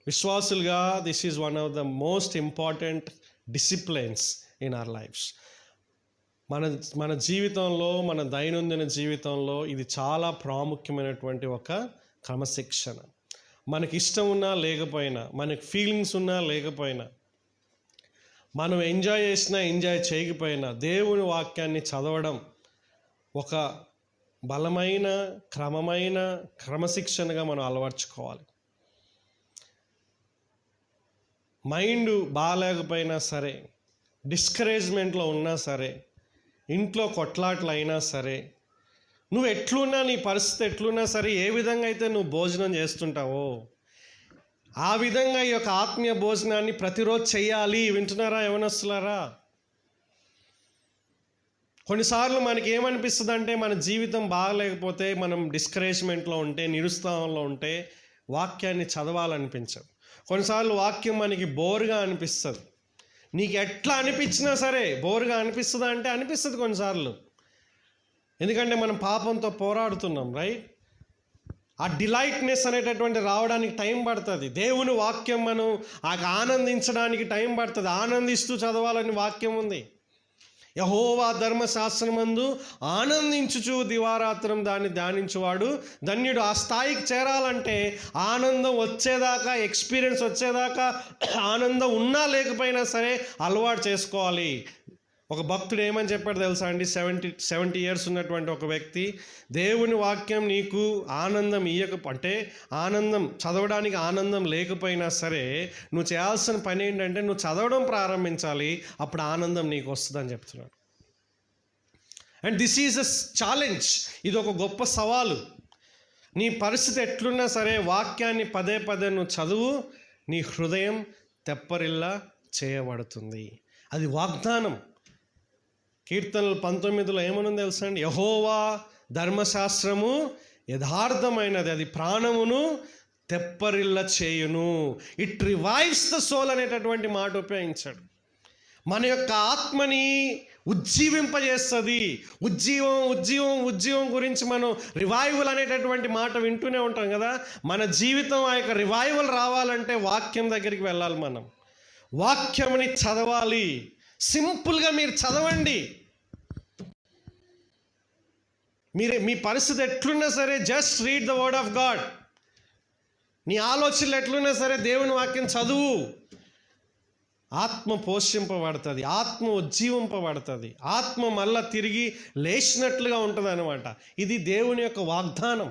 విశ్వాసులుగా this is one of the most important disciplines in our lives. మన జీవితంలో, మన దైనందిన జీవితంలో ఇది చాలా ప్రాముఖ్యమైనటువంటి ఒక క్రమశిక్షణ. మనకి ఇష్టం ఉన్నా లేకపోయినా, మనకి ఫీలింగ్స్ ఉన్నా లేకపోయినా, మనం ఎంజాయ్ చేసినా ఎంజాయ్ చేయకపోయినా, దేవుని వాక్యాన్ని చదవడం ఒక బలమైన క్రమశిక్షణగా మనం అలవర్చుకోవాలి. మైండ్ బాగాలేకపోయినా సరే, డిస్కరేజ్మెంట్లో ఉన్నా సరే, ఇంట్లో కొట్లాట్లు అయినా సరే, నువ్వు ఎట్లున్నా, నీ పరిస్థితి ఎట్లున్నా సరే, ఏ విధంగా అయితే నువ్వు భోజనం చేస్తుంటావో ఆ విధంగా ఈ యొక్క ఆత్మీయ భోజనాన్ని ప్రతిరోజు చెయ్యాలి. వింటున్నారా యవనస్తులారా? కొన్నిసార్లు మనకి ఏమనిపిస్తుంది అంటే, మన జీవితం బాగలేకపోతే, మనం డిస్కరేజ్మెంట్లో ఉంటే, నిరుత్సాహంలో ఉంటే వాక్యాన్ని చదవాలనిపించదు. కొన్నిసార్లు వాక్యం మనకి బోర్గా అనిపిస్తుంది. నీకు ఎట్లా అనిపించినా సరే బోర్గా అనిపిస్తుందా అంటే అనిపిస్తుంది కొన్నిసార్లు. ఎందుకంటే మనం పాపంతో పోరాడుతున్నాం, రైట్? ఆ డిలైట్నెస్ అనేటటువంటి రావడానికి టైం పడుతుంది. దేవుని వాక్యం మనం ఆనందించడానికి టైం పడుతుంది. ఆనందిస్తూ చదవాలని వాక్యం ఉంది. యెహోవా ధర్మశాస్త్రమందు ఆనందించుచు దివారాత్రం దాన్ని ధ్యానించువాడు ధన్యుడు. ఆ స్థాయికి చేరాలంటే ఆనందం వచ్చేదాకా, ఎక్స్పీరియన్స్ వచ్చేదాకా, ఆనందం ఉన్నా లేకపోయినా సరే అలవాటు చేసుకోవాలి. ఒక భక్తుడు ఏమని చెప్పాడు తెలుసా అండి? 70 years ఉన్నటువంటి ఒక వ్యక్తి, దేవుని వాక్యం నీకు ఆనందం అంటే ఆనందం చదవడానికి ఆనందం లేకపోయినా సరే, నువ్వు చేయాల్సిన పని ఏంటంటే నువ్వు చదవడం ప్రారంభించాలి, అప్పుడు ఆనందం నీకు వస్తుందని చెప్తున్నాడు. And this is a challenge. ఇది ఒక గొప్ప సవాలు. నీ పరిస్థితి ఎట్లున్నా సరే వాక్యాన్ని పదే నువ్వు చదువు, నీ హృదయం తెప్పరిల్లా చేయబడుతుంది. అది వాగ్దానం. కీర్తనలు 19లో ఏమనుంది తెలుసా అండి? యెహోవా ధర్మశాస్త్రము యథార్థమైనది, అది ప్రాణమును తెప్పరిల్ల చేయును. ఇట్ రివైవ్స్ ద సోల్ అనేటటువంటి మాట ఉపయోగించాడు. మన యొక్క ఆత్మని ఉజ్జీవింపజేస్తుంది. ఉజ్జీవం గురించి మనం రివైవల్ అనేటటువంటి మాట వింటూనే ఉంటాం కదా. మన జీవితం ఆ యొక్క రివైవల్ రావాలంటే వాక్యం దగ్గరికి వెళ్ళాలి. మనం వాక్యంని చదవాలి. సింపుల్గా మీరు చదవండి. మీ పరిస్థితి ఎట్లున్నా సరే just read the word of God. నీ ఆలోచనలు ఎట్లున్నా సరే దేవుని వాక్యం చదువు. ఆత్మ పోషింపబడుతుంది, ఆత్మ ఉజ్జీవింపబడుతుంది, ఆత్మ మళ్ళా తిరిగి లేచినట్లుగా ఉంటుంది అన్నమాట. ఇది దేవుని యొక్క వాగ్దానం.